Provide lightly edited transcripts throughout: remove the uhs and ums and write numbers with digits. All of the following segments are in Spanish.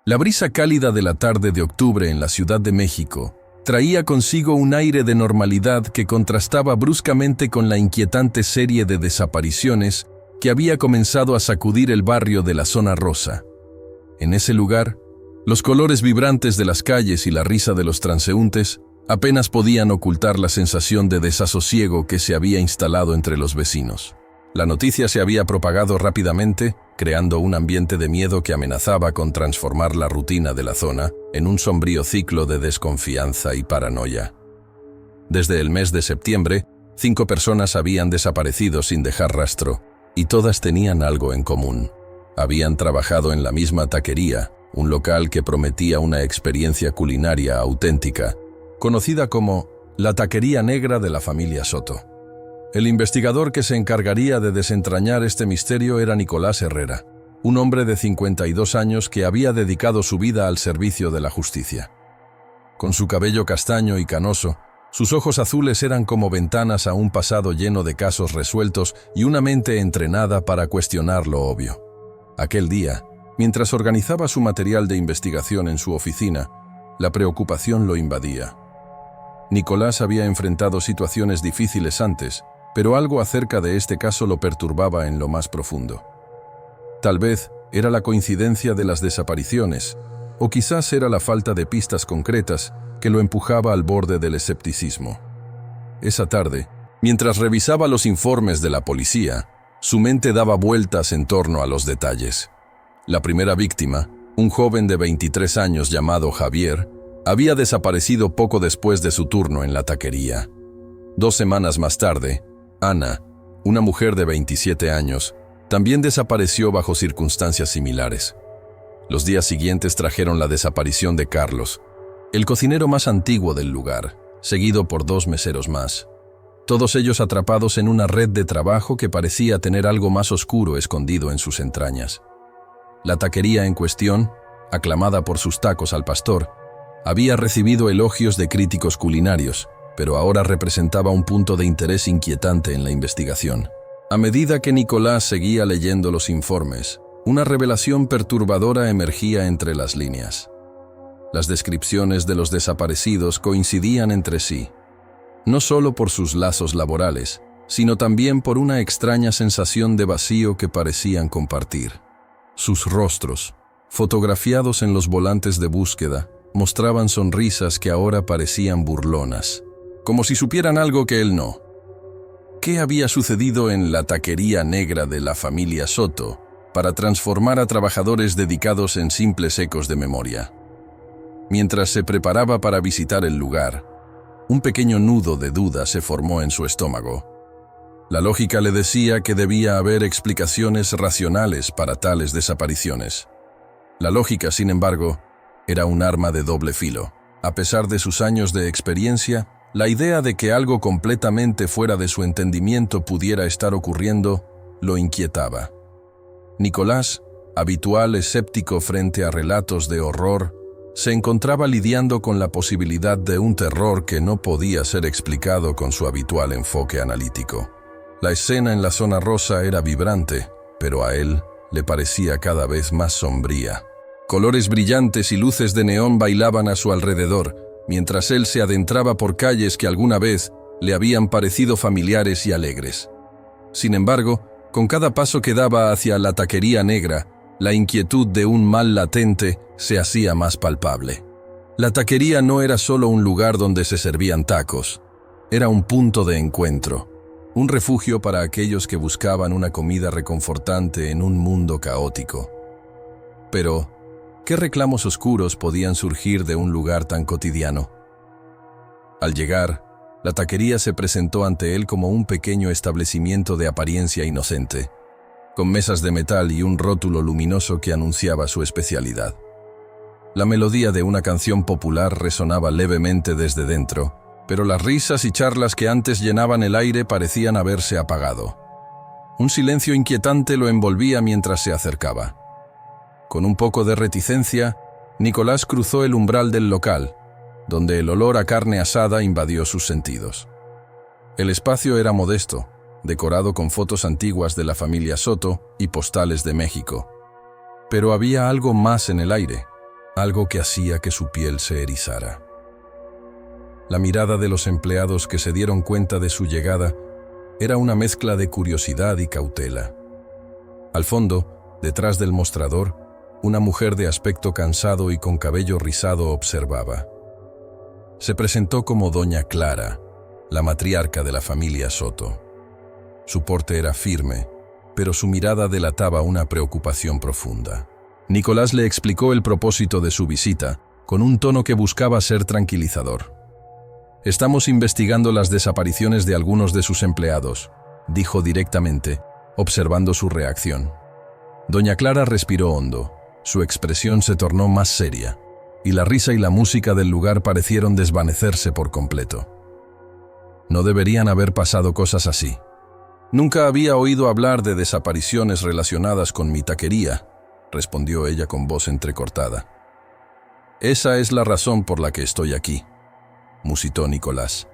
La brisa cálida de la tarde de octubre en la Ciudad de México traía consigo un aire de normalidad que contrastaba bruscamente con la inquietante serie de desapariciones que había comenzado a sacudir el barrio de la Zona Rosa. En ese lugar, los colores vibrantes de las calles y la risa de los transeúntes apenas podían ocultar la sensación de desasosiego que se había instalado entre los vecinos. La noticia se había propagado rápidamente, creando un ambiente de miedo que amenazaba con transformar la rutina de la zona en un sombrío ciclo de desconfianza y paranoia. Desde el mes de septiembre, 5 personas habían desaparecido sin dejar rastro, y todas tenían algo en común. Habían trabajado en la misma taquería, un local que prometía una experiencia culinaria auténtica, conocida como la Taquería Negra de la familia Soto. El investigador que se encargaría de desentrañar este misterio era Nicolás Herrera, un hombre de 52 años que había dedicado su vida al servicio de la justicia. Con su cabello castaño y canoso, sus ojos azules eran como ventanas a un pasado lleno de casos resueltos y una mente entrenada para cuestionar lo obvio. Aquel día, mientras organizaba su material de investigación en su oficina, la preocupación lo invadía. Nicolás había enfrentado situaciones difíciles antes, pero algo acerca de este caso lo perturbaba en lo más profundo. Tal vez era la coincidencia de las desapariciones, o quizás era la falta de pistas concretas que lo empujaba al borde del escepticismo. Esa tarde, mientras revisaba los informes de la policía, su mente daba vueltas en torno a los detalles. La primera víctima, un joven de 23 años llamado Javier, había desaparecido poco después de su turno en la taquería. 2 semanas más tarde, Ana, una mujer de 27 años, también desapareció bajo circunstancias similares. Los días siguientes trajeron la desaparición de Carlos, el cocinero más antiguo del lugar, seguido por 2 meseros más. Todos ellos atrapados en una red de trabajo que parecía tener algo más oscuro escondido en sus entrañas. La taquería en cuestión, aclamada por sus tacos al pastor, había recibido elogios de críticos culinarios, pero ahora representaba un punto de interés inquietante en la investigación. A medida que Nicolás seguía leyendo los informes, una revelación perturbadora emergía entre las líneas. Las descripciones de los desaparecidos coincidían entre sí, no solo por sus lazos laborales, sino también por una extraña sensación de vacío que parecían compartir. Sus rostros, fotografiados en los volantes de búsqueda, mostraban sonrisas que ahora parecían burlonas, como si supieran algo que él no. ¿Qué había sucedido en la Taquería Negra de la familia Soto para transformar a trabajadores dedicados en simples ecos de memoria? Mientras se preparaba para visitar el lugar, un pequeño nudo de duda se formó en su estómago. La lógica le decía que debía haber explicaciones racionales para tales desapariciones. La lógica, sin embargo, era un arma de doble filo. A pesar de sus años de experiencia, la idea de que algo completamente fuera de su entendimiento pudiera estar ocurriendo lo inquietaba. Nicolás, habitual escéptico frente a relatos de horror, se encontraba lidiando con la posibilidad de un terror que no podía ser explicado con su habitual enfoque analítico. La escena en la Zona Rosa era vibrante, pero a él le parecía cada vez más sombría. Colores brillantes y luces de neón bailaban a su alrededor, mientras él se adentraba por calles que alguna vez le habían parecido familiares y alegres. Sin embargo, con cada paso que daba hacia la Taquería Negra, la inquietud de un mal latente se hacía más palpable. La taquería no era solo un lugar donde se servían tacos, era un punto de encuentro, un refugio para aquellos que buscaban una comida reconfortante en un mundo caótico. Pero, ¿qué reclamos oscuros podían surgir de un lugar tan cotidiano? Al llegar, la taquería se presentó ante él como un pequeño establecimiento de apariencia inocente, con mesas de metal y un rótulo luminoso que anunciaba su especialidad. La melodía de una canción popular resonaba levemente desde dentro, pero las risas y charlas que antes llenaban el aire parecían haberse apagado. Un silencio inquietante lo envolvía mientras se acercaba. Con un poco de reticencia, Nicolás cruzó el umbral del local, donde el olor a carne asada invadió sus sentidos. El espacio era modesto, decorado con fotos antiguas de la familia Soto y postales de México. Pero había algo más en el aire. algo que hacía que su piel se erizara. La mirada de los empleados que se dieron cuenta de su llegada era una mezcla de curiosidad y cautela. Al fondo, detrás del mostrador, una mujer de aspecto cansado y con cabello rizado observaba. Se presentó como Doña Clara, la matriarca de la familia Soto. Su porte era firme, pero su mirada delataba una preocupación profunda. Nicolás le explicó el propósito de su visita, con un tono que buscaba ser tranquilizador. «Estamos investigando las desapariciones de algunos de sus empleados», dijo directamente, observando su reacción. Doña Clara respiró hondo. Su expresión se tornó más seria, y la risa y la música del lugar parecieron desvanecerse por completo. No deberían haber pasado cosas así. «Nunca había oído hablar de desapariciones relacionadas con mi taquería», respondió ella con voz entrecortada. «Esa es la razón por la que estoy aquí», musitó Nicolás.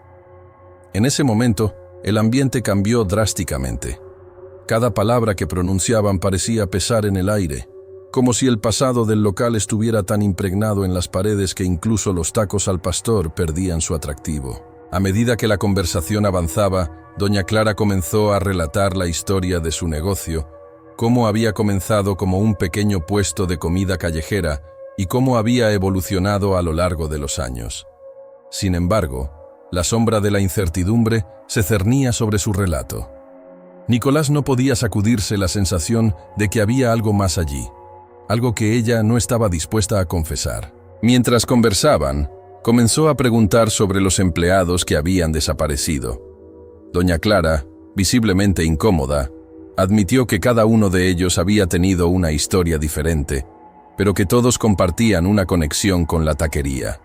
En ese momento, el ambiente cambió drásticamente. Cada palabra que pronunciaban parecía pesar en el aire, como si el pasado del local estuviera tan impregnado en las paredes que incluso los tacos al pastor perdían su atractivo. A medida que la conversación avanzaba, Doña Clara comenzó a relatar la historia de su negocio, cómo había comenzado como un pequeño puesto de comida callejera y cómo había evolucionado a lo largo de los años. Sin embargo, la sombra de la incertidumbre se cernía sobre su relato. Nicolás no podía sacudirse la sensación de que había algo más allí, algo que ella no estaba dispuesta a confesar. Mientras conversaban, comenzó a preguntar sobre los empleados que habían desaparecido. Doña Clara, visiblemente incómoda, admitió que cada uno de ellos había tenido una historia diferente, pero que todos compartían una conexión con la taquería.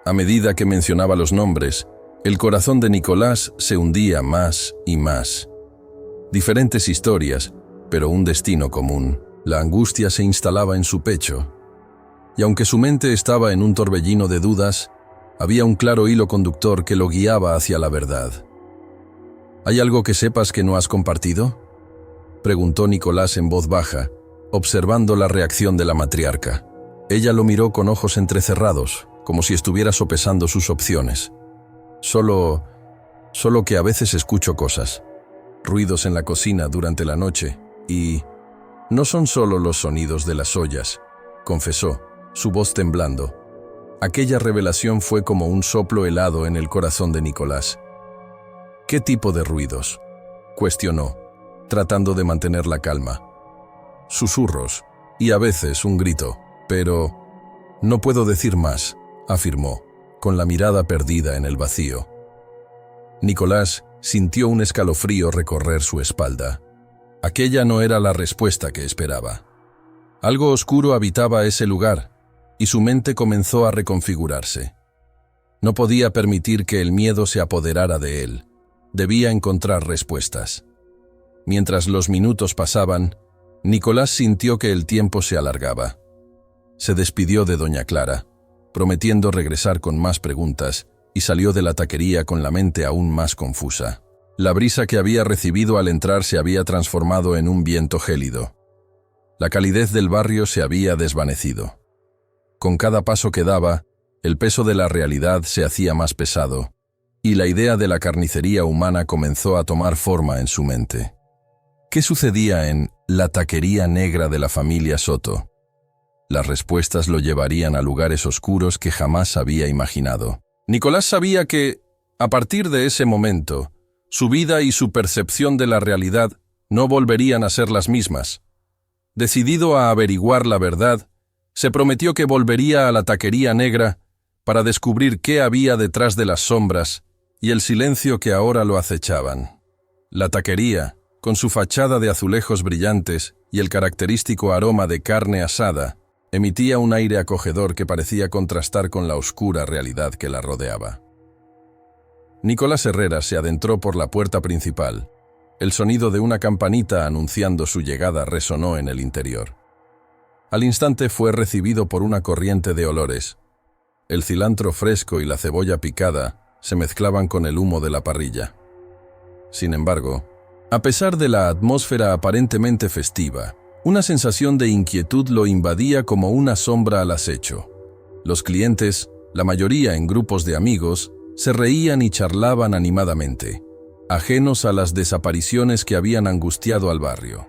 A medida que mencionaba los nombres, el corazón de Nicolás se hundía más y más. Diferentes historias, pero un destino común. La angustia se instalaba en su pecho. Y aunque su mente estaba en un torbellino de dudas, había un claro hilo conductor que lo guiaba hacia la verdad. ¿Hay algo que sepas que no has compartido?, preguntó Nicolás en voz baja, observando la reacción de la matriarca. Ella lo miró con ojos entrecerrados, como si estuviera sopesando sus opciones. Solo que a veces escucho cosas, ruidos en la cocina durante la noche, y no son solo los sonidos de las ollas, confesó, su voz temblando. Aquella revelación fue como un soplo helado en el corazón de Nicolás. ¿Qué tipo de ruidos?, cuestionó, tratando de mantener la calma. Susurros, y a veces un grito, pero no puedo decir más, afirmó, con la mirada perdida en el vacío. Nicolás sintió un escalofrío recorrer su espalda. Aquella no era la respuesta que esperaba. Algo oscuro habitaba ese lugar, y su mente comenzó a reconfigurarse. No podía permitir que el miedo se apoderara de él. Debía encontrar respuestas. Mientras los minutos pasaban, Nicolás sintió que el tiempo se alargaba. Se despidió de Doña Clara, prometiendo regresar con más preguntas, y salió de la taquería con la mente aún más confusa. La brisa que había recibido al entrar se había transformado en un viento gélido. La calidez del barrio se había desvanecido. Con cada paso que daba, el peso de la realidad se hacía más pesado, y la idea de la carnicería humana comenzó a tomar forma en su mente. ¿Qué sucedía en la taquería negra de la familia Soto? Las respuestas lo llevarían a lugares oscuros que jamás había imaginado. Nicolás sabía que, a partir de ese momento, su vida y su percepción de la realidad no volverían a ser las mismas. Decidido a averiguar la verdad, se prometió que volvería a la taquería negra para descubrir qué había detrás de las sombras y el silencio que ahora lo acechaban. La taquería, con su fachada de azulejos brillantes y el característico aroma de carne asada, emitía un aire acogedor que parecía contrastar con la oscura realidad que la rodeaba. Nicolás Herrera se adentró por la puerta principal. El sonido de una campanita anunciando su llegada resonó en el interior. Al instante fue recibido por una corriente de olores. El cilantro fresco y la cebolla picada se mezclaban con el humo de la parrilla. Sin embargo, a pesar de la atmósfera aparentemente festiva, Una sensación de inquietud lo invadía como una sombra al acecho. Los clientes, la mayoría en grupos de amigos, se reían y charlaban animadamente, ajenos a las desapariciones que habían angustiado al barrio.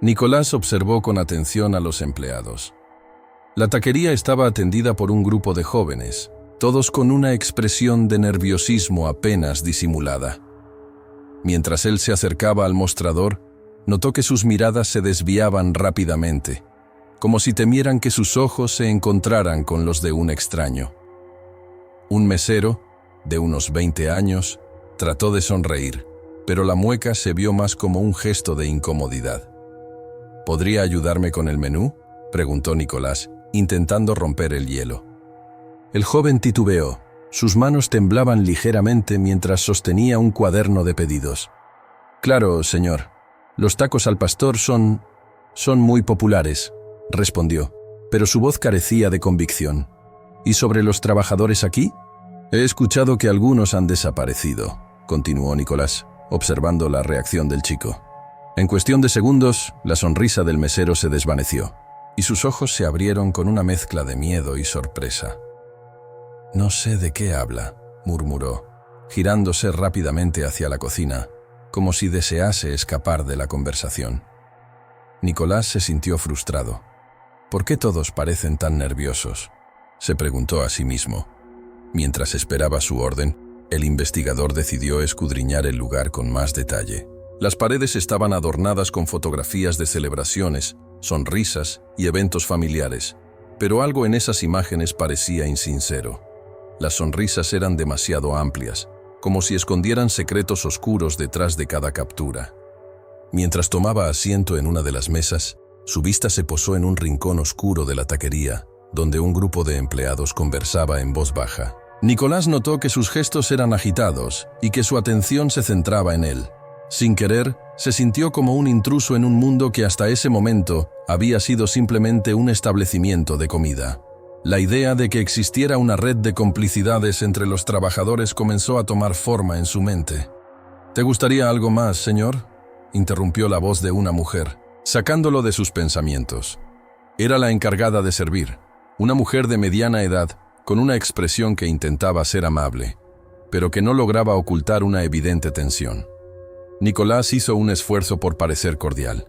Nicolás observó con atención a los empleados. La taquería estaba atendida por un grupo de jóvenes, todos con una expresión de nerviosismo apenas disimulada. Mientras él se acercaba al mostrador, notó que sus miradas se desviaban rápidamente, como si temieran que sus ojos se encontraran con los de un extraño. Un mesero, de unos 20 años, trató de sonreír, pero la mueca se vio más como un gesto de incomodidad. ¿Podría ayudarme con el menú?, preguntó Nicolás, intentando romper el hielo. El joven titubeó. Sus manos temblaban ligeramente mientras sostenía un cuaderno de pedidos. «Claro, señor. Los tacos al pastor son muy populares», respondió, pero su voz carecía de convicción. «¿Y sobre los trabajadores aquí?» «He escuchado que algunos han desaparecido», continuó Nicolás, observando la reacción del chico. En cuestión de segundos, la sonrisa del mesero se desvaneció, y sus ojos se abrieron con una mezcla de miedo y sorpresa. «No sé de qué habla», murmuró, girándose rápidamente hacia la cocina, como si desease escapar de la conversación. Nicolás se sintió frustrado. «¿Por qué todos parecen tan nerviosos?», se preguntó a sí mismo. Mientras esperaba su orden, el investigador decidió escudriñar el lugar con más detalle. Las paredes estaban adornadas con fotografías de celebraciones, sonrisas y eventos familiares, pero algo en esas imágenes parecía insincero. Las sonrisas eran demasiado amplias, como si escondieran secretos oscuros detrás de cada captura. Mientras tomaba asiento en una de las mesas, su vista se posó en un rincón oscuro de la taquería, donde un grupo de empleados conversaba en voz baja. Nicolás notó que sus gestos eran agitados y que su atención se centraba en él. Sin querer, se sintió como un intruso en un mundo que hasta ese momento había sido simplemente un establecimiento de comida. La idea de que existiera una red de complicidades entre los trabajadores comenzó a tomar forma en su mente. «¿Te gustaría algo más, señor?», interrumpió la voz de una mujer, sacándolo de sus pensamientos. Era la encargada de servir, una mujer de mediana edad, con una expresión que intentaba ser amable, pero que no lograba ocultar una evidente tensión. Nicolás hizo un esfuerzo por parecer cordial.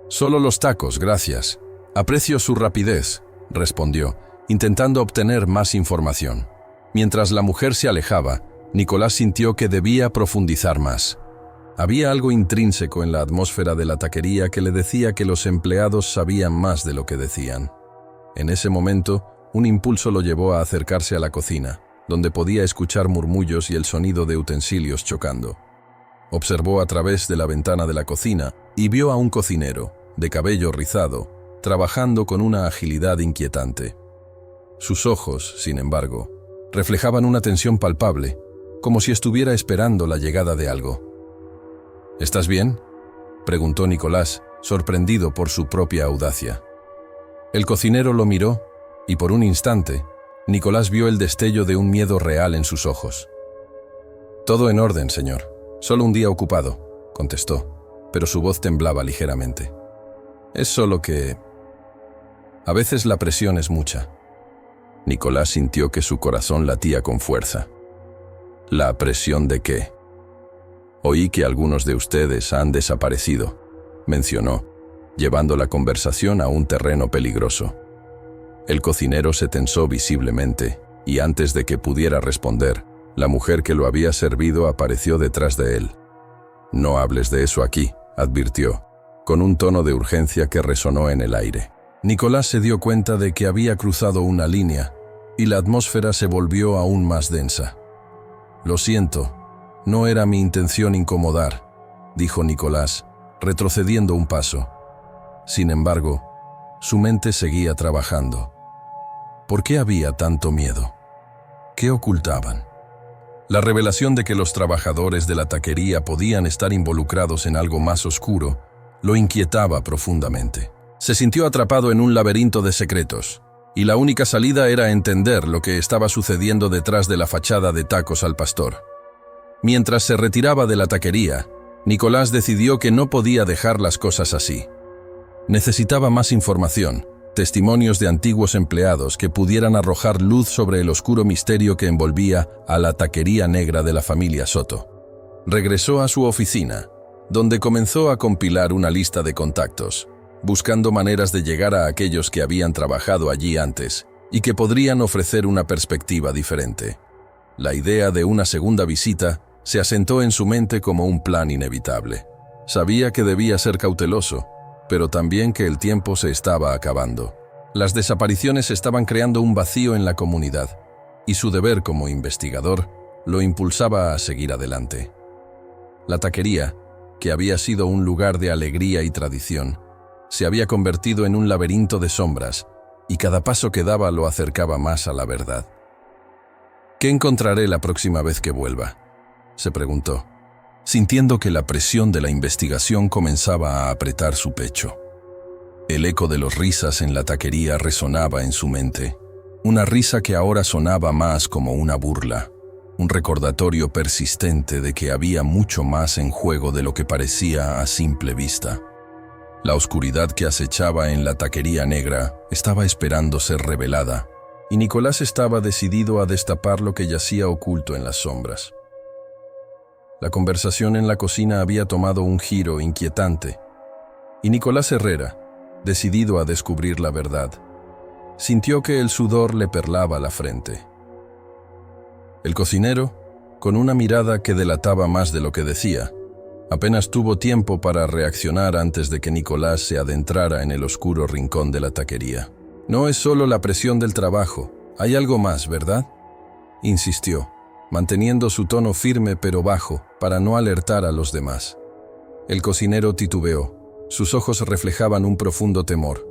«Solo los tacos, gracias. Aprecio su rapidez», respondió, intentando obtener más información. Mientras la mujer se alejaba, Nicolás sintió que debía profundizar más. Había algo intrínseco en la atmósfera de la taquería que le decía que los empleados sabían más de lo que decían. En ese momento, un impulso lo llevó a acercarse a la cocina, donde podía escuchar murmullos y el sonido de utensilios chocando. Observó a través de la ventana de la cocina y vio a un cocinero, de cabello rizado, trabajando con una agilidad inquietante. Sus ojos, sin embargo, reflejaban una tensión palpable, como si estuviera esperando la llegada de algo. «¿Estás bien?», preguntó Nicolás, sorprendido por su propia audacia. El cocinero lo miró, y por un instante, Nicolás vio el destello de un miedo real en sus ojos. «Todo en orden, señor. Solo un día ocupado», contestó, pero su voz temblaba ligeramente. «Es solo que... a veces la presión es mucha». Nicolás sintió que su corazón latía con fuerza. «¿La presión de qué?». «Oí que algunos de ustedes han desaparecido», mencionó, llevando la conversación a un terreno peligroso. El cocinero se tensó visiblemente, y antes de que pudiera responder, la mujer que lo había servido apareció detrás de él. «No hables de eso aquí», advirtió, con un tono de urgencia que resonó en el aire. Nicolás se dio cuenta de que había cruzado una línea, y la atmósfera se volvió aún más densa. «Lo siento, no era mi intención incomodar», dijo Nicolás, retrocediendo un paso. Sin embargo, su mente seguía trabajando. ¿Por qué había tanto miedo? ¿Qué ocultaban? La revelación de que los trabajadores de la taquería podían estar involucrados en algo más oscuro lo inquietaba profundamente. Se sintió atrapado en un laberinto de secretos, y la única salida era entender lo que estaba sucediendo detrás de la fachada de Tacos al Pastor. Mientras se retiraba de la taquería, Nicolás decidió que no podía dejar las cosas así. Necesitaba más información, testimonios de antiguos empleados que pudieran arrojar luz sobre el oscuro misterio que envolvía a la taquería negra de la familia Soto. Regresó a su oficina, donde comenzó a compilar una lista de contactos, buscando maneras de llegar a aquellos que habían trabajado allí antes y que podrían ofrecer una perspectiva diferente. La idea de una segunda visita se asentó en su mente como un plan inevitable. Sabía que debía ser cauteloso, pero también que el tiempo se estaba acabando. Las desapariciones estaban creando un vacío en la comunidad, y su deber como investigador lo impulsaba a seguir adelante. La taquería, que había sido un lugar de alegría y tradición, se había convertido en un laberinto de sombras, y cada paso que daba lo acercaba más a la verdad. ¿Qué encontraré la próxima vez que vuelva?, se preguntó, sintiendo que la presión de la investigación comenzaba a apretar su pecho. El eco de las risas en la taquería resonaba en su mente, una risa que ahora sonaba más como una burla, un recordatorio persistente de que había mucho más en juego de lo que parecía a simple vista. La oscuridad que acechaba en la taquería negra estaba esperando ser revelada, y Nicolás estaba decidido a destapar lo que yacía oculto en las sombras. La conversación en la cocina había tomado un giro inquietante, y Nicolás Herrera, decidido a descubrir la verdad, sintió que el sudor le perlaba la frente. El cocinero, con una mirada que delataba más de lo que decía, apenas tuvo tiempo para reaccionar antes de que Nicolás se adentrara en el oscuro rincón de la taquería. «No es solo la presión del trabajo, hay algo más, ¿verdad?», insistió, manteniendo su tono firme pero bajo para no alertar a los demás. El cocinero titubeó. Sus ojos reflejaban un profundo temor.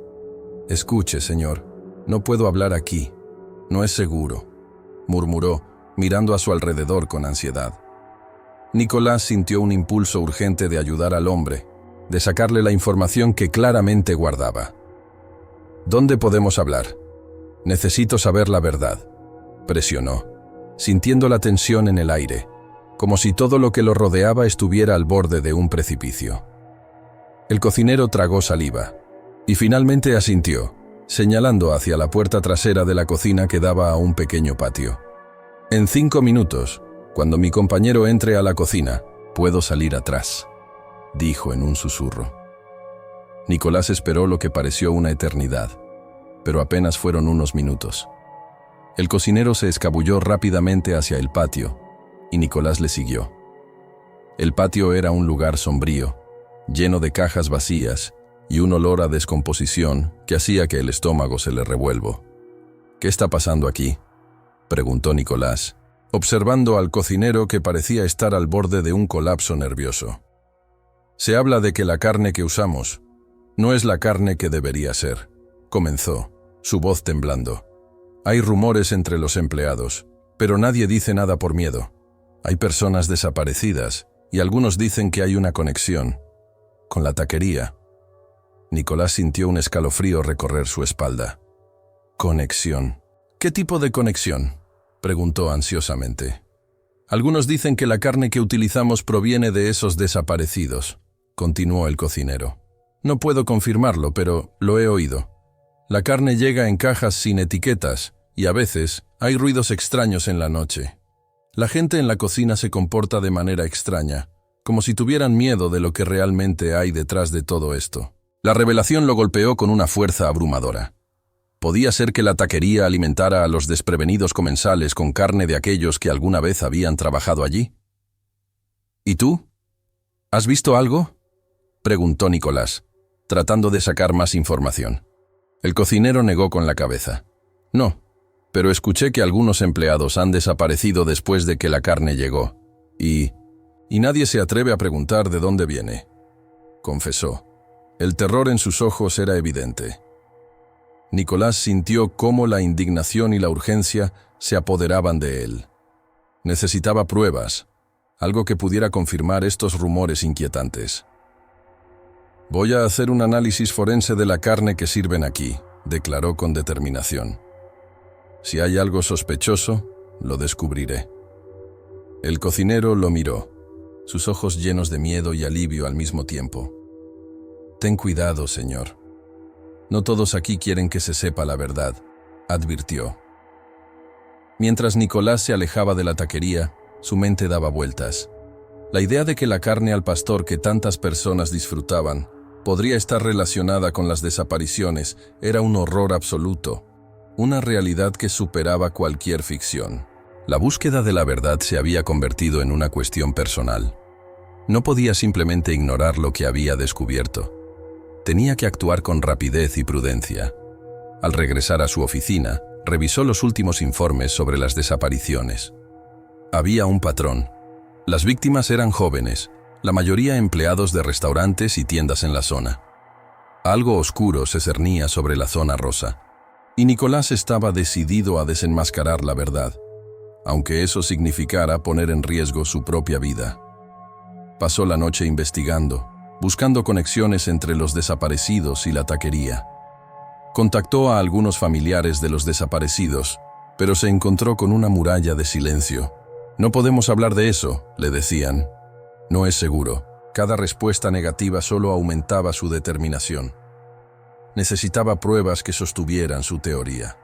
«Escuche, señor, no puedo hablar aquí. No es seguro», murmuró, mirando a su alrededor con ansiedad. Nicolás sintió un impulso urgente de ayudar al hombre, de sacarle la información que claramente guardaba. «¿Dónde podemos hablar? Necesito saber la verdad», presionó, sintiendo la tensión en el aire, como si todo lo que lo rodeaba estuviera al borde de un precipicio. El cocinero tragó saliva y finalmente asintió, señalando hacia la puerta trasera de la cocina que daba a un pequeño patio. «En 5 minutos, cuando mi compañero entre a la cocina, puedo salir atrás», dijo en un susurro. Nicolás esperó lo que pareció una eternidad, pero apenas fueron unos minutos. El cocinero se escabulló rápidamente hacia el patio, y Nicolás le siguió. El patio era un lugar sombrío, lleno de cajas vacías y un olor a descomposición que hacía que el estómago se le revuelva. «¿Qué está pasando aquí?», preguntó Nicolás, observando al cocinero que parecía estar al borde de un colapso nervioso. «Se habla de que la carne que usamos no es la carne que debería ser», comenzó, su voz temblando. «Hay rumores entre los empleados, pero nadie dice nada por miedo. Hay personas desaparecidas y algunos dicen que hay una conexión con la taquería». Nicolás sintió un escalofrío recorrer su espalda. «¿Conexión? ¿Qué tipo de conexión?», preguntó ansiosamente. «Algunos dicen que la carne que utilizamos proviene de esos desaparecidos», continuó el cocinero. «No puedo confirmarlo, pero lo he oído. La carne llega en cajas sin etiquetas y a veces hay ruidos extraños en la noche. La gente en la cocina se comporta de manera extraña, como si tuvieran miedo de lo que realmente hay detrás de todo esto». La revelación lo golpeó con una fuerza abrumadora. ¿Podía ser que la taquería alimentara a los desprevenidos comensales con carne de aquellos que alguna vez habían trabajado allí? «¿Y tú? ¿Has visto algo?», preguntó Nicolás, tratando de sacar más información. El cocinero negó con la cabeza. «No, pero escuché que algunos empleados han desaparecido después de que la carne llegó, y nadie se atreve a preguntar de dónde viene», confesó. El terror en sus ojos era evidente. Nicolás sintió cómo la indignación y la urgencia se apoderaban de él. Necesitaba pruebas, algo que pudiera confirmar estos rumores inquietantes. «Voy a hacer un análisis forense de la carne que sirven aquí», declaró con determinación. «Si hay algo sospechoso, lo descubriré». El cocinero lo miró, sus ojos llenos de miedo y alivio al mismo tiempo. «Ten cuidado, señor», No todos aquí quieren que se sepa la verdad, advirtió. Mientras Nicolás se alejaba de la taquería, su mente daba vueltas. La idea de que la carne al pastor que tantas personas disfrutaban podría estar relacionada con las desapariciones era un horror absoluto, una realidad que superaba cualquier ficción. La búsqueda de la verdad se había convertido en una cuestión personal. No podía simplemente ignorar lo que había descubierto. Tenía que actuar con rapidez y prudencia. Al regresar a su oficina, revisó los últimos informes sobre las desapariciones. Había un patrón. Las víctimas eran jóvenes, la mayoría empleados de restaurantes y tiendas en la zona. Algo oscuro se cernía sobre la zona rosa, y Nicolás estaba decidido a desenmascarar la verdad, aunque eso significara poner en riesgo su propia vida. Pasó la noche investigando, buscando conexiones entre los desaparecidos y la taquería. Contactó a algunos familiares de los desaparecidos, pero se encontró con una muralla de silencio. «No podemos hablar de eso», le decían. «No es seguro». Cada respuesta negativa solo aumentaba su determinación. Necesitaba pruebas que sostuvieran su teoría.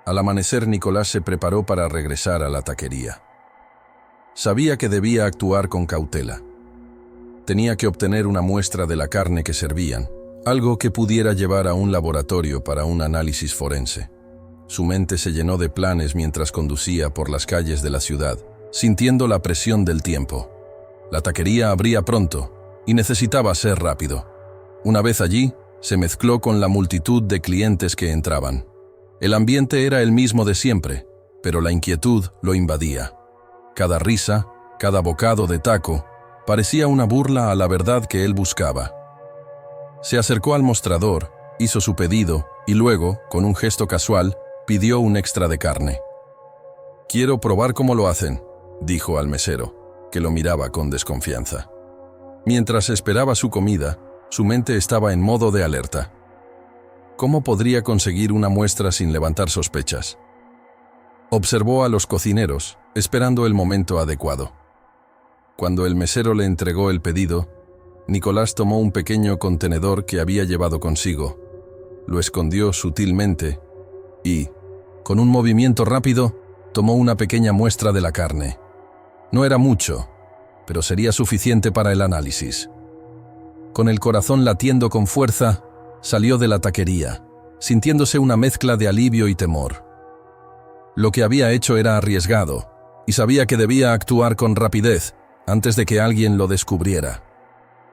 Al amanecer, Nicolás se preparó para regresar a la taquería. Sabía que debía actuar con cautela. Tenía que obtener una muestra de la carne que servían, algo que pudiera llevar a un laboratorio para un análisis forense. Su mente se llenó de planes mientras conducía por las calles de la ciudad, sintiendo la presión del tiempo. La taquería abría pronto, y necesitaba ser rápido. Una vez allí, se mezcló con la multitud de clientes que entraban. El ambiente era el mismo de siempre, pero la inquietud lo invadía. Cada risa, cada bocado de taco, parecía una burla a la verdad que él buscaba. Se acercó al mostrador, hizo su pedido y luego, con un gesto casual, pidió un extra de carne. «Quiero probar cómo lo hacen», dijo al mesero, que lo miraba con desconfianza. Mientras esperaba su comida, su mente estaba en modo de alerta. ¿Cómo podría conseguir una muestra sin levantar sospechas? Observó a los cocineros, esperando el momento adecuado. Cuando el mesero le entregó el pedido, Nicolás tomó un pequeño contenedor que había llevado consigo, lo escondió sutilmente y, con un movimiento rápido, tomó una pequeña muestra de la carne. No era mucho, pero sería suficiente para el análisis. Con el corazón latiendo con fuerza, salió de la taquería, sintiéndose una mezcla de alivio y temor. Lo que había hecho era arriesgado, y sabía que debía actuar con rapidez antes de que alguien lo descubriera.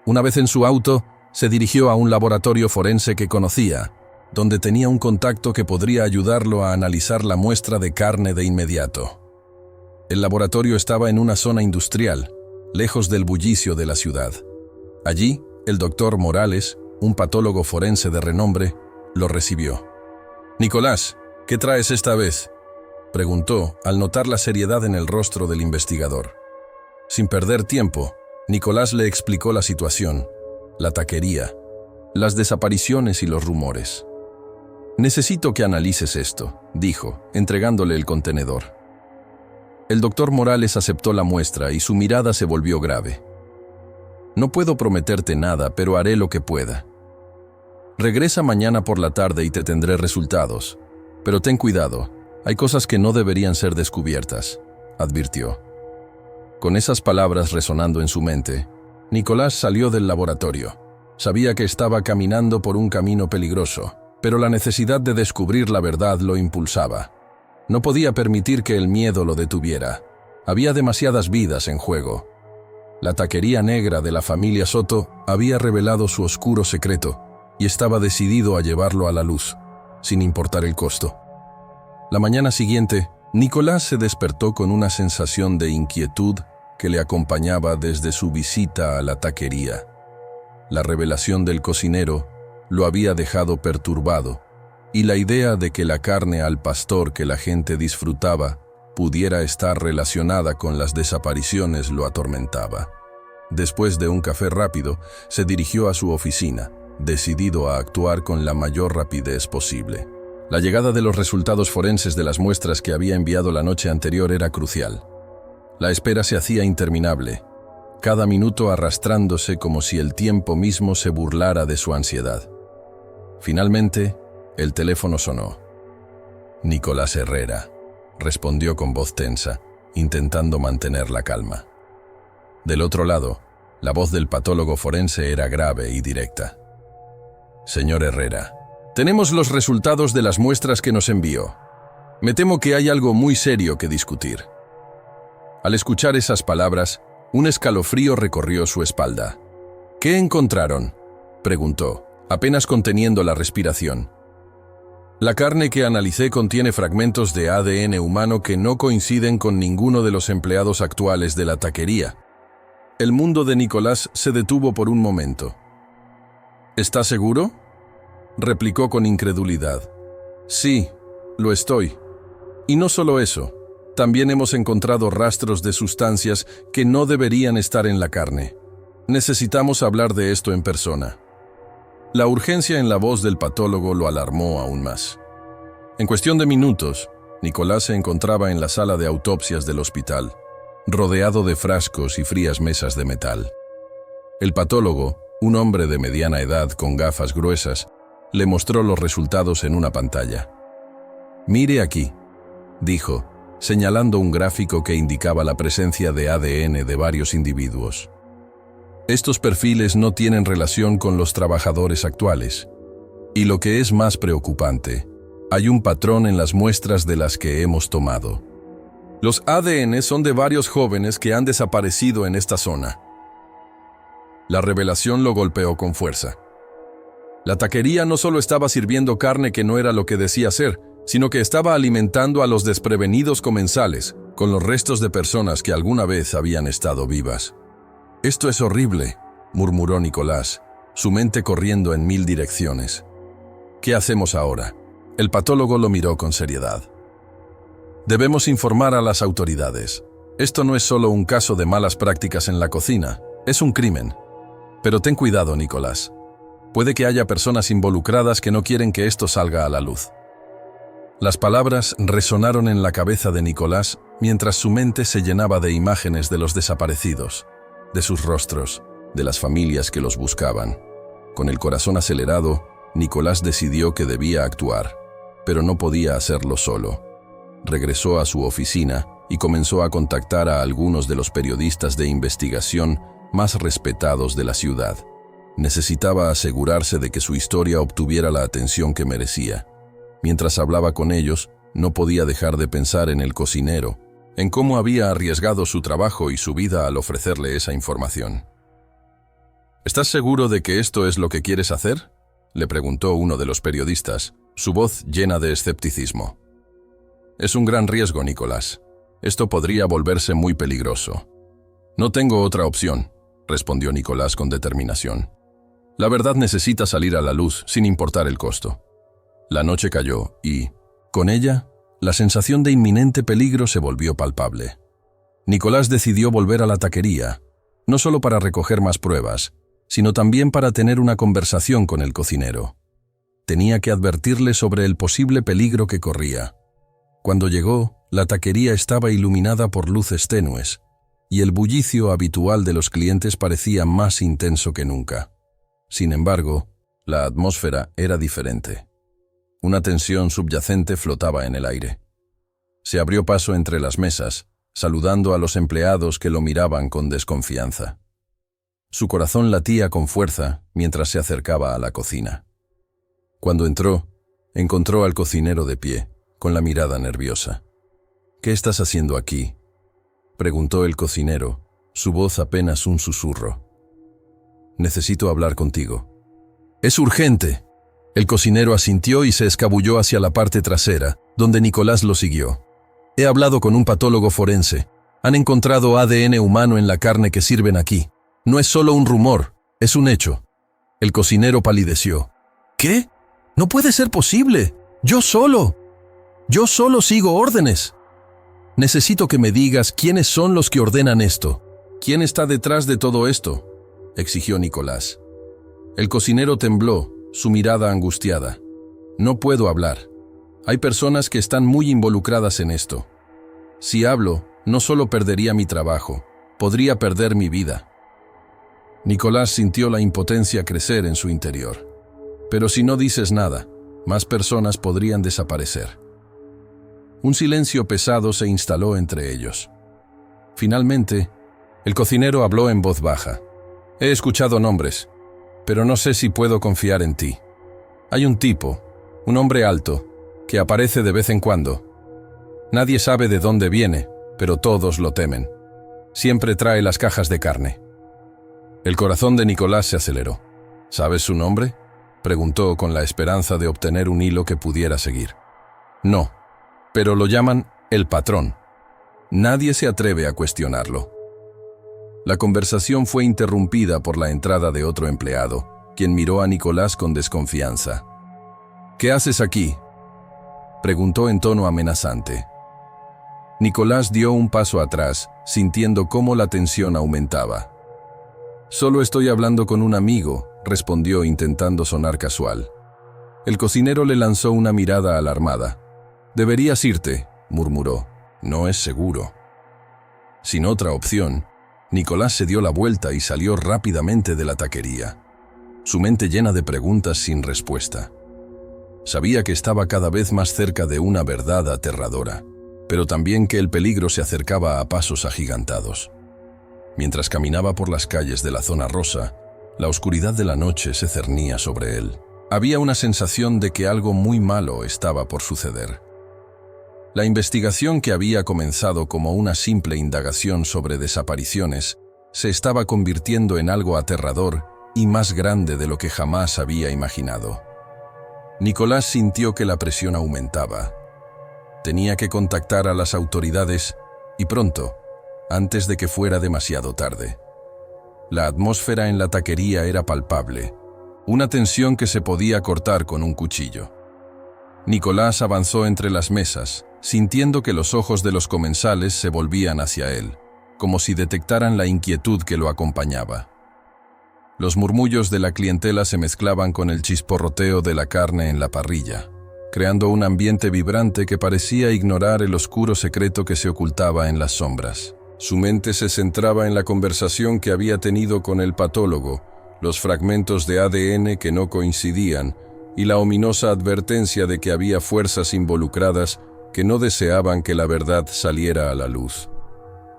Una vez en su auto, se dirigió a un laboratorio forense que conocía, donde tenía un contacto que podría ayudarlo a analizar la muestra de carne de inmediato. El laboratorio estaba en una zona industrial, lejos del bullicio de la ciudad. Allí, el doctor Morales, un patólogo forense de renombre, lo recibió. «Nicolás, ¿qué traes esta vez?», preguntó al notar la seriedad en el rostro del investigador. Sin perder tiempo, Nicolás le explicó la situación, la taquería, las desapariciones y los rumores. «Necesito que analices esto», dijo, entregándole el contenedor. El doctor Morales aceptó la muestra y su mirada se volvió grave. «No puedo prometerte nada, pero haré lo que pueda. Regresa mañana por la tarde y te tendré resultados. Pero ten cuidado, hay cosas que no deberían ser descubiertas», advirtió. Con esas palabras resonando en su mente, Nicolás salió del laboratorio. Sabía que estaba caminando por un camino peligroso, pero la necesidad de descubrir la verdad lo impulsaba. No podía permitir que el miedo lo detuviera. Había demasiadas vidas en juego. La taquería negra de la familia Soto había revelado su oscuro secreto y estaba decidido a llevarlo a la luz, sin importar el costo. La mañana siguiente, Nicolás se despertó con una sensación de inquietud que le acompañaba desde su visita a la taquería. La revelación del cocinero lo había dejado perturbado, y la idea de que la carne al pastor que la gente disfrutaba pudiera estar relacionada con las desapariciones lo atormentaba. Después de un café rápido, se dirigió a su oficina, decidido a actuar con la mayor rapidez posible. La llegada de los resultados forenses de las muestras que había enviado la noche anterior era crucial. La espera se hacía interminable, cada minuto arrastrándose como si el tiempo mismo se burlara de su ansiedad. Finalmente, el teléfono sonó. Nicolás Herrera, respondió con voz tensa, intentando mantener la calma. Del otro lado, la voz del patólogo forense era grave y directa. Señor Herrera, tenemos los resultados de las muestras que nos envió. Me temo que hay algo muy serio que discutir. Al escuchar esas palabras, un escalofrío recorrió su espalda. ¿Qué encontraron?, preguntó, apenas conteniendo la respiración. La carne que analicé contiene fragmentos de ADN humano que no coinciden con ninguno de los empleados actuales de la taquería. El mundo de Nicolás se detuvo por un momento. ¿Está seguro?, replicó con incredulidad. Sí, lo estoy. Y no solo eso, también hemos encontrado rastros de sustancias que no deberían estar en la carne. Necesitamos hablar de esto en persona. La urgencia en la voz del patólogo lo alarmó aún más. En cuestión de minutos, Nicolás se encontraba en la sala de autopsias del hospital, rodeado de frascos y frías mesas de metal. El patólogo, un hombre de mediana edad con gafas gruesas, le mostró los resultados en una pantalla. «Mire aquí», dijo, señalando un gráfico que indicaba la presencia de ADN de varios individuos. Estos perfiles no tienen relación con los trabajadores actuales. Y lo que es más preocupante, hay un patrón en las muestras de las que hemos tomado. Los ADN son de varios jóvenes que han desaparecido en esta zona. La revelación lo golpeó con fuerza. La taquería no solo estaba sirviendo carne que no era lo que decía ser, sino que estaba alimentando a los desprevenidos comensales con los restos de personas que alguna vez habían estado vivas. «Esto es horrible», murmuró Nicolás, su mente corriendo en 1000 direcciones. «¿Qué hacemos ahora?». El patólogo lo miró con seriedad. «Debemos informar a las autoridades. Esto no es solo un caso de malas prácticas en la cocina, es un crimen. Pero ten cuidado, Nicolás. Puede que haya personas involucradas que no quieren que esto salga a la luz». Las palabras resonaron en la cabeza de Nicolás mientras su mente se llenaba de imágenes de los desaparecidos, de sus rostros, de las familias que los buscaban. Con el corazón acelerado, Nicolás decidió que debía actuar, pero no podía hacerlo solo. Regresó a su oficina y comenzó a contactar a algunos de los periodistas de investigación más respetados de la ciudad. Necesitaba asegurarse de que su historia obtuviera la atención que merecía. Mientras hablaba con ellos, no podía dejar de pensar en el cocinero, en cómo había arriesgado su trabajo y su vida al ofrecerle esa información. «¿Estás seguro de que esto es lo que quieres hacer?», le preguntó uno de los periodistas, su voz llena de escepticismo. «Es un gran riesgo, Nicolás. Esto podría volverse muy peligroso». «No tengo otra opción», respondió Nicolás con determinación. «La verdad necesita salir a la luz sin importar el costo». La noche cayó y, con ella, la sensación de inminente peligro se volvió palpable. Nicolás decidió volver a la taquería, no solo para recoger más pruebas, sino también para tener una conversación con el cocinero. Tenía que advertirle sobre el posible peligro que corría. Cuando llegó, la taquería estaba iluminada por luces tenues, y el bullicio habitual de los clientes parecía más intenso que nunca. Sin embargo, la atmósfera era diferente. Una tensión subyacente flotaba en el aire. Se abrió paso entre las mesas, saludando a los empleados que lo miraban con desconfianza. Su corazón latía con fuerza mientras se acercaba a la cocina. Cuando entró, encontró al cocinero de pie, con la mirada nerviosa. «¿Qué estás haciendo aquí?», preguntó el cocinero, su voz apenas un susurro. «Necesito hablar contigo». «Es urgente». El cocinero asintió y se escabulló hacia la parte trasera, donde Nicolás lo siguió. «He hablado con un patólogo forense. Han encontrado ADN humano en la carne que sirven aquí. No es solo un rumor, es un hecho». El cocinero palideció. «¿Qué? No puede ser posible. Yo solo sigo órdenes». «Necesito que me digas quiénes son los que ordenan esto». «¿Quién está detrás de todo esto?», exigió Nicolás. El cocinero tembló, su mirada angustiada. «No puedo hablar. Hay personas que están muy involucradas en esto. Si hablo, no solo perdería mi trabajo, podría perder mi vida». Nicolás sintió la impotencia crecer en su interior. Pero si no dices nada, más personas podrían desaparecer. Un silencio pesado se instaló entre ellos. Finalmente, el cocinero habló en voz baja. He escuchado nombres, pero no sé si puedo confiar en ti. Hay un tipo, un hombre alto, que aparece de vez en cuando. Nadie sabe de dónde viene, pero todos lo temen. Siempre trae las cajas de carne. El corazón de Nicolás se aceleró. ¿Sabes su nombre?, preguntó con la esperanza de obtener un hilo que pudiera seguir. No, pero lo llaman el patrón. Nadie se atreve a cuestionarlo. La conversación fue interrumpida por la entrada de otro empleado, quien miró a Nicolás con desconfianza. ¿Qué haces aquí?, preguntó en tono amenazante. Nicolás dio un paso atrás, sintiendo cómo la tensión aumentaba. Solo estoy hablando con un amigo, respondió intentando sonar casual. El cocinero le lanzó una mirada alarmada. Deberías irte, murmuró. No es seguro. Sin otra opción, Nicolás se dio la vuelta y salió rápidamente de la taquería, su mente llena de preguntas sin respuesta. Sabía que estaba cada vez más cerca de una verdad aterradora, pero también que el peligro se acercaba a pasos agigantados. Mientras caminaba por las calles de la zona rosa, la oscuridad de la noche se cernía sobre él. Había una sensación de que algo muy malo estaba por suceder. La investigación que había comenzado como una simple indagación sobre desapariciones se estaba convirtiendo en algo aterrador y más grande de lo que jamás había imaginado. Nicolás sintió que la presión aumentaba. Tenía que contactar a las autoridades y pronto, antes de que fuera demasiado tarde. La atmósfera en la taquería era palpable, una tensión que se podía cortar con un cuchillo. Nicolás avanzó entre las mesas, sintiendo que los ojos de los comensales se volvían hacia él, como si detectaran la inquietud que lo acompañaba. Los murmullos de la clientela se mezclaban con el chisporroteo de la carne en la parrilla, creando un ambiente vibrante que parecía ignorar el oscuro secreto que se ocultaba en las sombras. Su mente se centraba en la conversación que había tenido con el patólogo, los fragmentos de ADN que no coincidían y la ominosa advertencia de que había fuerzas involucradas que no deseaban que la verdad saliera a la luz.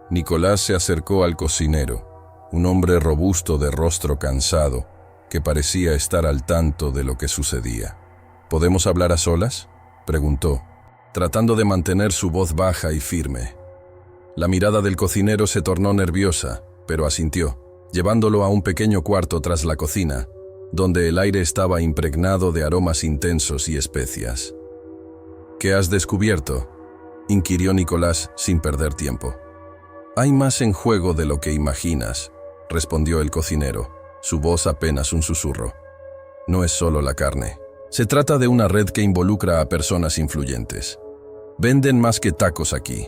Nicolás se acercó al cocinero, un hombre robusto de rostro cansado, que parecía estar al tanto de lo que sucedía. ¿Podemos hablar a solas?, preguntó, tratando de mantener su voz baja y firme. La mirada del cocinero se tornó nerviosa, pero asintió, llevándolo a un pequeño cuarto tras la cocina, donde el aire estaba impregnado de aromas intensos y especias. ¿Qué has descubierto?, inquirió Nicolás sin perder tiempo. Hay más en juego de lo que imaginas, respondió el cocinero, su voz apenas un susurro. No es solo la carne. Se trata de una red que involucra a personas influyentes. Venden más que tacos aquí.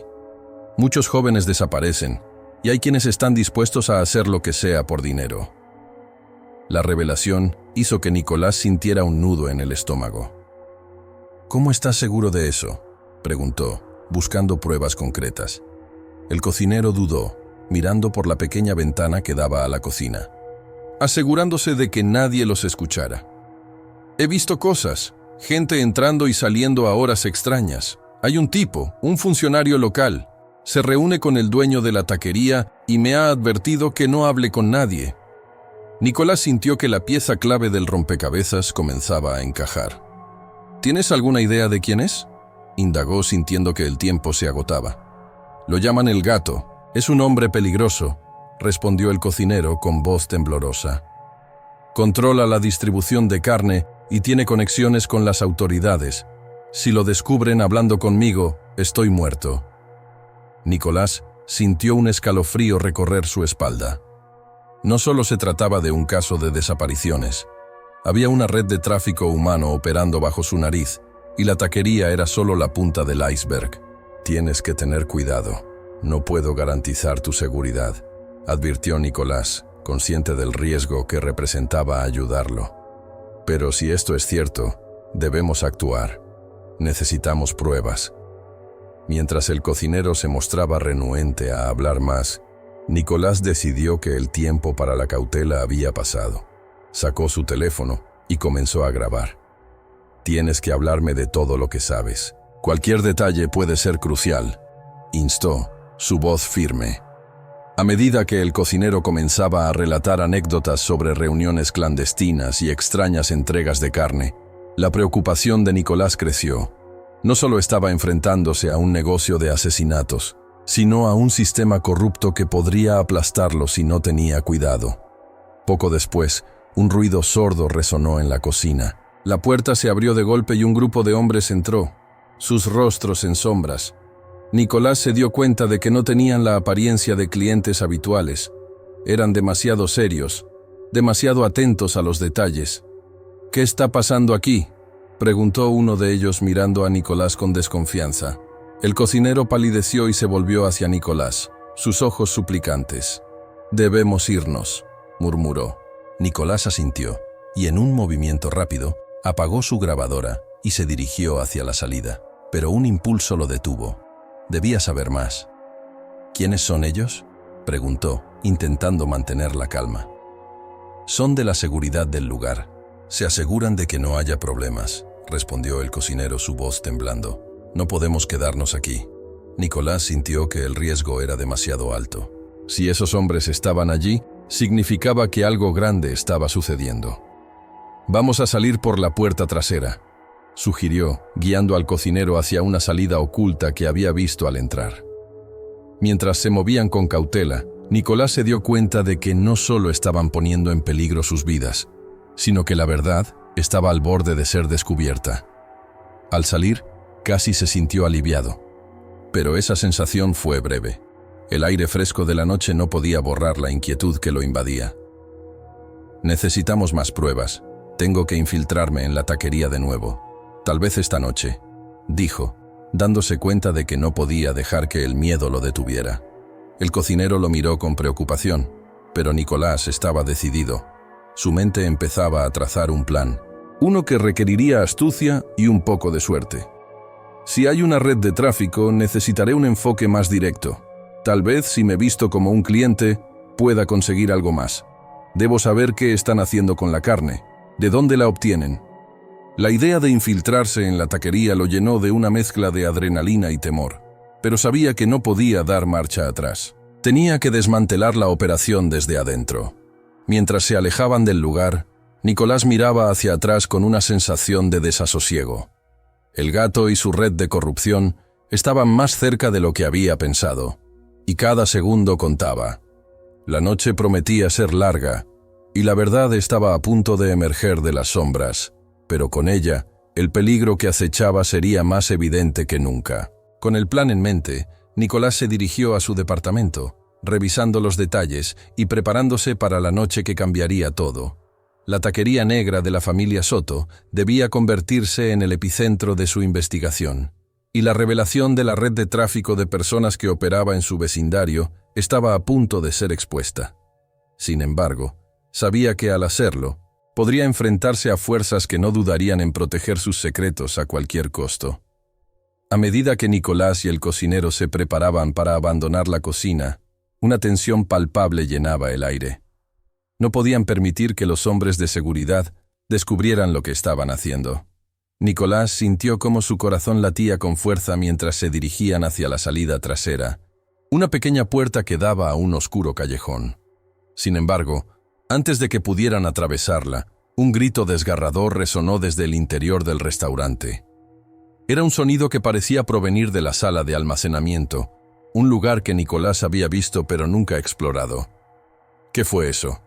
Muchos jóvenes desaparecen, y hay quienes están dispuestos a hacer lo que sea por dinero. La revelación hizo que Nicolás sintiera un nudo en el estómago. ¿Cómo estás seguro de eso?, preguntó, buscando pruebas concretas. El cocinero dudó, mirando por la pequeña ventana que daba a la cocina, asegurándose de que nadie los escuchara. He visto cosas, gente entrando y saliendo a horas extrañas. Hay un tipo, un funcionario local, se reúne con el dueño de la taquería y me ha advertido que no hable con nadie. Nicolás sintió que la pieza clave del rompecabezas comenzaba a encajar. ¿Tienes alguna idea de quién es?, indagó sintiendo que el tiempo se agotaba. Lo llaman el Gato. Es un hombre peligroso, respondió el cocinero con voz temblorosa. Controla la distribución de carne y tiene conexiones con las autoridades. Si lo descubren hablando conmigo, estoy muerto. Nicolás sintió un escalofrío recorrer su espalda. No solo se trataba de un caso de desapariciones. Había una red de tráfico humano operando bajo su nariz, y la taquería era solo la punta del iceberg. Tienes que tener cuidado. No puedo garantizar tu seguridad, advirtió Nicolás, consciente del riesgo que representaba ayudarlo. Pero si esto es cierto, debemos actuar. Necesitamos pruebas. Mientras el cocinero se mostraba renuente a hablar más, Nicolás decidió que el tiempo para la cautela había pasado. Sacó su teléfono y comenzó a grabar. «Tienes que hablarme de todo lo que sabes. Cualquier detalle puede ser crucial», instó, su voz firme. A medida que el cocinero comenzaba a relatar anécdotas sobre reuniones clandestinas y extrañas entregas de carne, la preocupación de Nicolás creció. No solo estaba enfrentándose a un negocio de asesinatos, sino a un sistema corrupto que podría aplastarlo si no tenía cuidado. Poco después, un ruido sordo resonó en la cocina. La puerta se abrió de golpe y un grupo de hombres entró, sus rostros en sombras. Nicolás se dio cuenta de que no tenían la apariencia de clientes habituales. Eran demasiado serios, demasiado atentos a los detalles. «¿Qué está pasando aquí?», preguntó uno de ellos mirando a Nicolás con desconfianza. El cocinero palideció y se volvió hacia Nicolás, sus ojos suplicantes. «Debemos irnos», murmuró. Nicolás asintió, y en un movimiento rápido, apagó su grabadora y se dirigió hacia la salida. Pero un impulso lo detuvo. Debía saber más. «¿Quiénes son ellos?», preguntó, intentando mantener la calma. «Son de la seguridad del lugar. Se aseguran de que no haya problemas», respondió el cocinero, su voz temblando. «No podemos quedarnos aquí». Nicolás sintió que el riesgo era demasiado alto. Si esos hombres estaban allí, significaba que algo grande estaba sucediendo. «Vamos a salir por la puerta trasera», sugirió, guiando al cocinero hacia una salida oculta que había visto al entrar. Mientras se movían con cautela, Nicolás se dio cuenta de que no solo estaban poniendo en peligro sus vidas, sino que la verdad estaba al borde de ser descubierta. Al salir, casi se sintió aliviado. Pero esa sensación fue breve. El aire fresco de la noche no podía borrar la inquietud que lo invadía. «Necesitamos más pruebas. Tengo que infiltrarme en la taquería de nuevo. Tal vez esta noche», dijo, dándose cuenta de que no podía dejar que el miedo lo detuviera. El cocinero lo miró con preocupación, pero Nicolás estaba decidido. Su mente empezaba a trazar un plan, uno que requeriría astucia y un poco de suerte. «Si hay una red de tráfico, necesitaré un enfoque más directo. Tal vez, si me visto como un cliente, pueda conseguir algo más. Debo saber qué están haciendo con la carne, de dónde la obtienen». La idea de infiltrarse en la taquería lo llenó de una mezcla de adrenalina y temor, pero sabía que no podía dar marcha atrás. Tenía que desmantelar la operación desde adentro. Mientras se alejaban del lugar, Nicolás miraba hacia atrás con una sensación de desasosiego. El gato y su red de corrupción estaban más cerca de lo que había pensado, y cada segundo contaba. La noche prometía ser larga, y la verdad estaba a punto de emerger de las sombras, pero con ella, el peligro que acechaba sería más evidente que nunca. Con el plan en mente, Nicolás se dirigió a su departamento, revisando los detalles y preparándose para la noche que cambiaría todo. La taquería negra de la familia Soto debía convertirse en el epicentro de su investigación, y la revelación de la red de tráfico de personas que operaba en su vecindario estaba a punto de ser expuesta. Sin embargo, sabía que al hacerlo, podría enfrentarse a fuerzas que no dudarían en proteger sus secretos a cualquier costo. A medida que Nicolás y el cocinero se preparaban para abandonar la cocina, una tensión palpable llenaba el aire. No podían permitir que los hombres de seguridad descubrieran lo que estaban haciendo. Nicolás sintió cómo su corazón latía con fuerza mientras se dirigían hacia la salida trasera, una pequeña puerta que daba a un oscuro callejón. Sin embargo, antes de que pudieran atravesarla, un grito desgarrador resonó desde el interior del restaurante. Era un sonido que parecía provenir de la sala de almacenamiento, un lugar que Nicolás había visto pero nunca explorado. «¿Qué fue eso?»,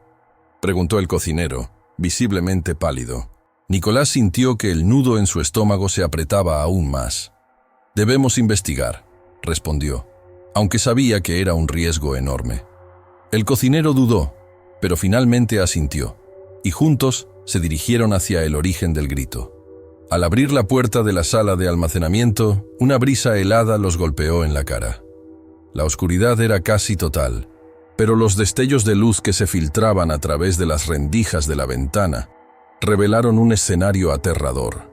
preguntó el cocinero, visiblemente pálido. Nicolás sintió que el nudo en su estómago se apretaba aún más. «Debemos investigar», respondió, aunque sabía que era un riesgo enorme. El cocinero dudó, pero finalmente asintió, y juntos se dirigieron hacia el origen del grito. Al abrir la puerta de la sala de almacenamiento, una brisa helada los golpeó en la cara. La oscuridad era casi total, pero los destellos de luz que se filtraban a través de las rendijas de la ventana revelaron un escenario aterrador.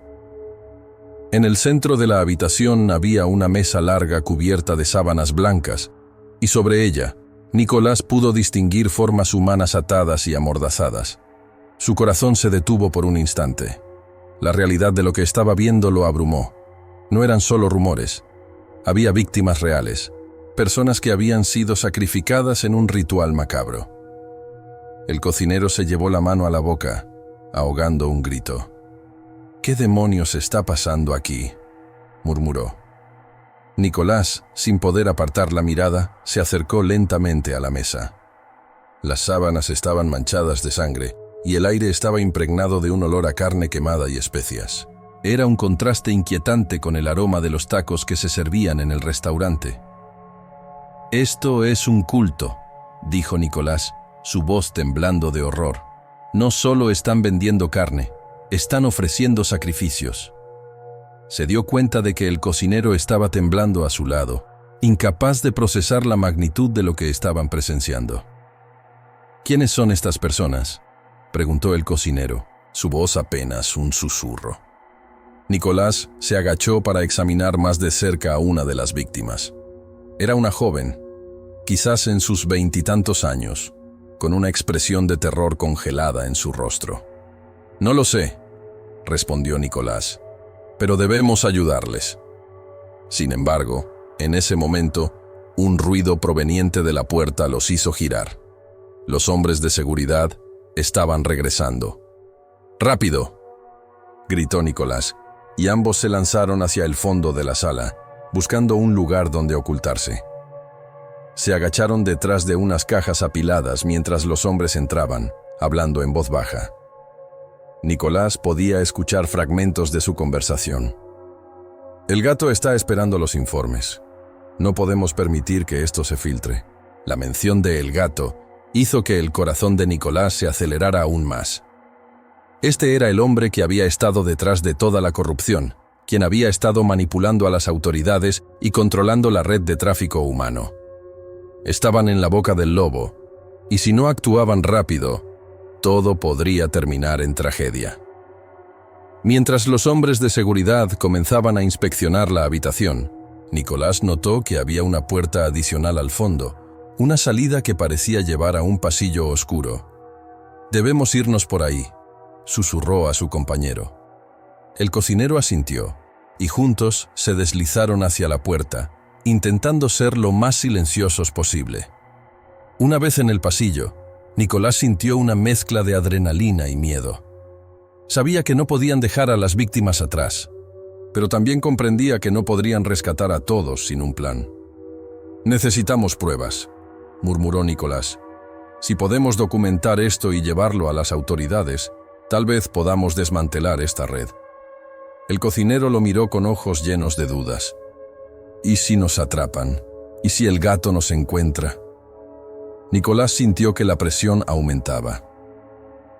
En el centro de la habitación había una mesa larga cubierta de sábanas blancas, y sobre ella, Nicolás pudo distinguir formas humanas atadas y amordazadas. Su corazón se detuvo por un instante. La realidad de lo que estaba viendo lo abrumó. No eran solo rumores. Había víctimas reales, personas que habían sido sacrificadas en un ritual macabro. El cocinero se llevó la mano a la boca, ahogando un grito. «¿Qué demonios está pasando aquí?», murmuró. Nicolás, sin poder apartar la mirada, se acercó lentamente a la mesa. Las sábanas estaban manchadas de sangre y el aire estaba impregnado de un olor a carne quemada y especias. Era un contraste inquietante con el aroma de los tacos que se servían en el restaurante. «Esto es un culto», dijo Nicolás, su voz temblando de horror. «No solo están vendiendo carne, están ofreciendo sacrificios». Se dio cuenta de que el cocinero estaba temblando a su lado, incapaz de procesar la magnitud de lo que estaban presenciando. «¿Quiénes son estas personas?», preguntó el cocinero, su voz apenas un susurro. Nicolás se agachó para examinar más de cerca a una de las víctimas. Era una joven, quizás en sus 20 y tantos años, con una expresión de terror congelada en su rostro. «No lo sé», respondió Nicolás, «pero debemos ayudarles». Sin embargo, en ese momento, un ruido proveniente de la puerta los hizo girar. Los hombres de seguridad estaban regresando. «¡Rápido!», gritó Nicolás, y ambos se lanzaron hacia el fondo de la sala, buscando un lugar donde ocultarse. Se agacharon detrás de unas cajas apiladas mientras los hombres entraban, hablando en voz baja. Nicolás podía escuchar fragmentos de su conversación. «El gato está esperando los informes. No podemos permitir que esto se filtre». La mención de el gato hizo que el corazón de Nicolás se acelerara aún más. Este era el hombre que había estado detrás de toda la corrupción, quien había estado manipulando a las autoridades y controlando la red de tráfico humano. Estaban en la boca del lobo, y si no actuaban rápido, todo podría terminar en tragedia. Mientras los hombres de seguridad comenzaban a inspeccionar la habitación, Nicolás notó que había una puerta adicional al fondo, una salida que parecía llevar a un pasillo oscuro. «Debemos irnos por ahí», susurró a su compañero. El cocinero asintió, y juntos se deslizaron hacia la puerta, intentando ser lo más silenciosos posible. Una vez en el pasillo, Nicolás sintió una mezcla de adrenalina y miedo. Sabía que no podían dejar a las víctimas atrás, pero también comprendía que no podrían rescatar a todos sin un plan. «Necesitamos pruebas», murmuró Nicolás. «Si podemos documentar esto y llevarlo a las autoridades, tal vez podamos desmantelar esta red». El cocinero lo miró con ojos llenos de dudas. «¿Y si nos atrapan? ¿Y si el gato nos encuentra?». Nicolás sintió que la presión aumentaba.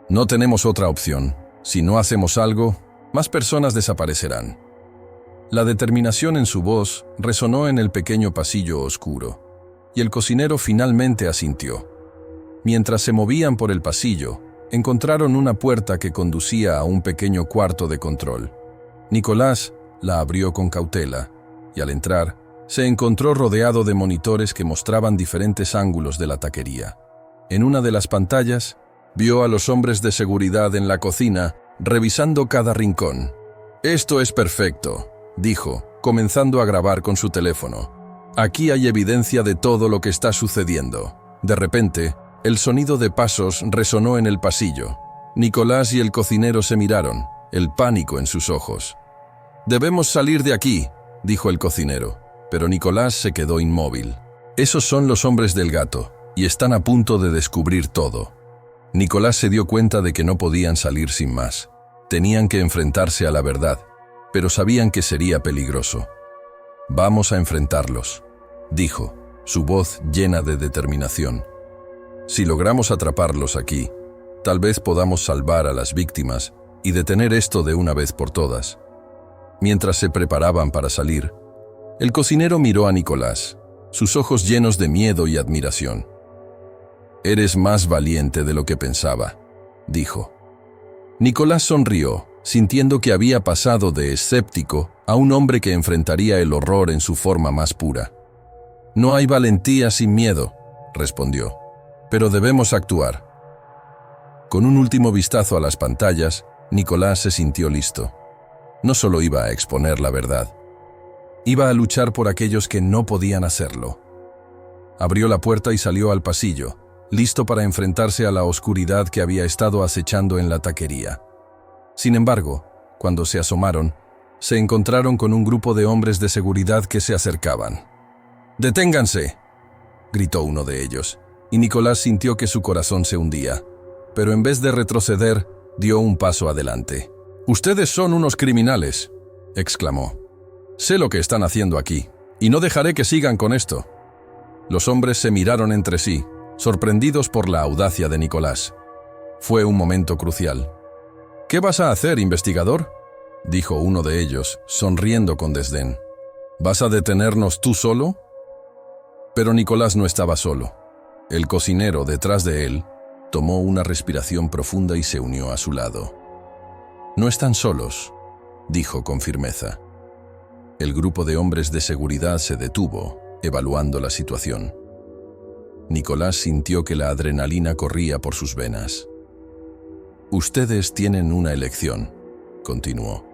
«No tenemos otra opción. Si no hacemos algo, más personas desaparecerán». La determinación en su voz resonó en el pequeño pasillo oscuro, y el cocinero finalmente asintió. Mientras se movían por el pasillo, encontraron una puerta que conducía a un pequeño cuarto de control. Nicolás la abrió con cautela, y al entrar, se encontró rodeado de monitores que mostraban diferentes ángulos de la taquería. En una de las pantallas, vio a los hombres de seguridad en la cocina, revisando cada rincón. «Esto es perfecto», dijo, comenzando a grabar con su teléfono. «Aquí hay evidencia de todo lo que está sucediendo». De repente, el sonido de pasos resonó en el pasillo. Nicolás y el cocinero se miraron, el pánico en sus ojos. «Debemos salir de aquí», dijo el cocinero, pero Nicolás se quedó inmóvil. «Esos son los hombres del gato, y están a punto de descubrir todo». Nicolás se dio cuenta de que no podían salir sin más. Tenían que enfrentarse a la verdad, pero sabían que sería peligroso. «Vamos a enfrentarlos», dijo, su voz llena de determinación. «Si logramos atraparlos aquí, tal vez podamos salvar a las víctimas y detener esto de una vez por todas». Mientras se preparaban para salir, el cocinero miró a Nicolás, sus ojos llenos de miedo y admiración. «Eres más valiente de lo que pensaba», dijo. Nicolás sonrió, sintiendo que había pasado de escéptico a un hombre que enfrentaría el horror en su forma más pura. «No hay valentía sin miedo», respondió, «pero debemos actuar». Con un último vistazo a las pantallas, Nicolás se sintió listo. No solo iba a exponer la verdad, iba a luchar por aquellos que no podían hacerlo. Abrió la puerta y salió al pasillo, listo para enfrentarse a la oscuridad que había estado acechando en la taquería. Sin embargo, cuando se asomaron, se encontraron con un grupo de hombres de seguridad que se acercaban. «¡Deténganse!», gritó uno de ellos, y Nicolás sintió que su corazón se hundía, pero en vez de retroceder, dio un paso adelante. «Ustedes son unos criminales», exclamó. «Sé lo que están haciendo aquí, y no dejaré que sigan con esto». Los hombres se miraron entre sí, sorprendidos por la audacia de Nicolás. Fue un momento crucial. «¿Qué vas a hacer, investigador?», dijo uno de ellos, sonriendo con desdén. «¿Vas a detenernos tú solo?». Pero Nicolás no estaba solo. El cocinero, detrás de él, tomó una respiración profunda y se unió a su lado. «No están solos», dijo con firmeza. El grupo de hombres de seguridad se detuvo, evaluando la situación. Nicolás sintió que la adrenalina corría por sus venas. «Ustedes tienen una elección», continuó.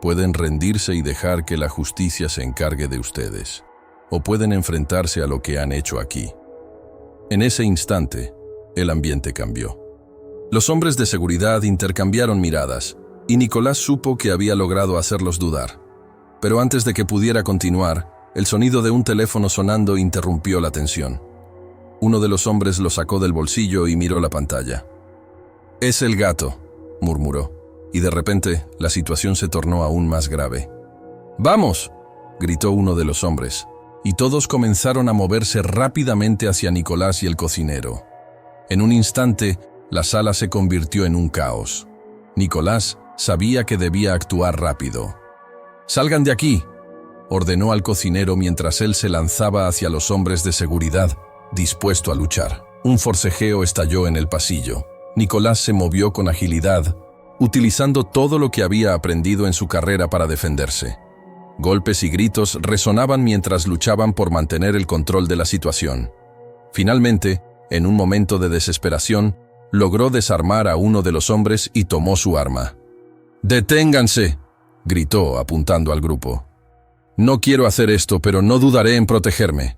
«Pueden rendirse y dejar que la justicia se encargue de ustedes, o pueden enfrentarse a lo que han hecho aquí». En ese instante, el ambiente cambió. Los hombres de seguridad intercambiaron miradas, y Nicolás supo que había logrado hacerlos dudar. Pero antes de que pudiera continuar, el sonido de un teléfono sonando interrumpió la tensión. Uno de los hombres lo sacó del bolsillo y miró la pantalla. «Es el gato», murmuró, y de repente la situación se tornó aún más grave. «¡Vamos!», gritó uno de los hombres, y todos comenzaron a moverse rápidamente hacia Nicolás y el cocinero. En un instante, la sala se convirtió en un caos. Nicolás sabía que debía actuar rápido. «¡Salgan de aquí!», ordenó al cocinero mientras él se lanzaba hacia los hombres de seguridad, dispuesto a luchar. Un forcejeo estalló en el pasillo. Nicolás se movió con agilidad, utilizando todo lo que había aprendido en su carrera para defenderse. Golpes y gritos resonaban mientras luchaban por mantener el control de la situación. Finalmente, en un momento de desesperación, logró desarmar a uno de los hombres y tomó su arma. «¡Deténganse!», gritó apuntando al grupo. «No quiero hacer esto, pero no dudaré en protegerme».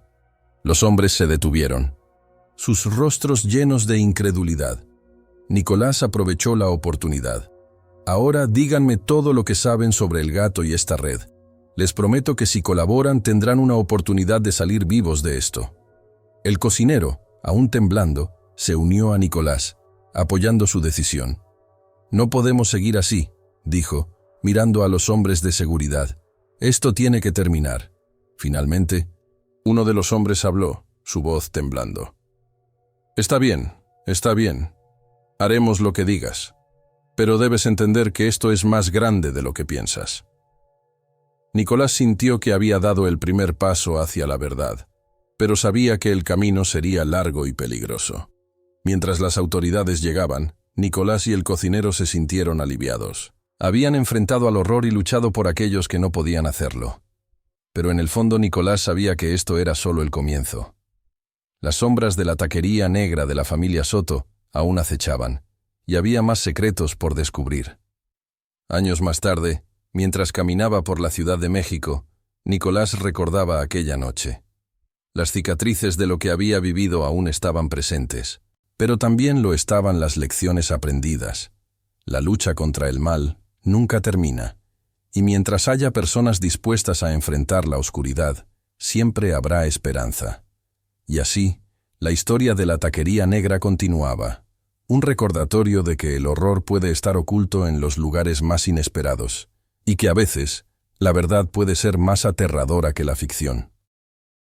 Los hombres se detuvieron, sus rostros llenos de incredulidad. Nicolás aprovechó la oportunidad. «Ahora díganme todo lo que saben sobre el gato y esta red. Les prometo que si colaboran tendrán una oportunidad de salir vivos de esto». El cocinero, aún temblando, se unió a Nicolás, apoyando su decisión. «No podemos seguir así», dijo, mirando a los hombres de seguridad. «Esto tiene que terminar». Finalmente, uno de los hombres habló, su voz temblando. Está bien. Haremos lo que digas. Pero debes entender que esto es más grande de lo que piensas». Nicolás sintió que había dado el primer paso hacia la verdad, pero sabía que el camino sería largo y peligroso. Mientras las autoridades llegaban, Nicolás y el cocinero se sintieron aliviados. Habían enfrentado al horror y luchado por aquellos que no podían hacerlo. Pero en el fondo Nicolás sabía que esto era solo el comienzo. Las sombras de la taquería negra de la familia Soto aún acechaban, y había más secretos por descubrir. Años más tarde, mientras caminaba por la Ciudad de México, Nicolás recordaba aquella noche. Las cicatrices de lo que había vivido aún estaban presentes, pero también lo estaban las lecciones aprendidas. La lucha contra el mal nunca termina, y mientras haya personas dispuestas a enfrentar la oscuridad, siempre habrá esperanza. Y así, la historia de la taquería negra continuaba, un recordatorio de que el horror puede estar oculto en los lugares más inesperados, y que a veces la verdad puede ser más aterradora que la ficción.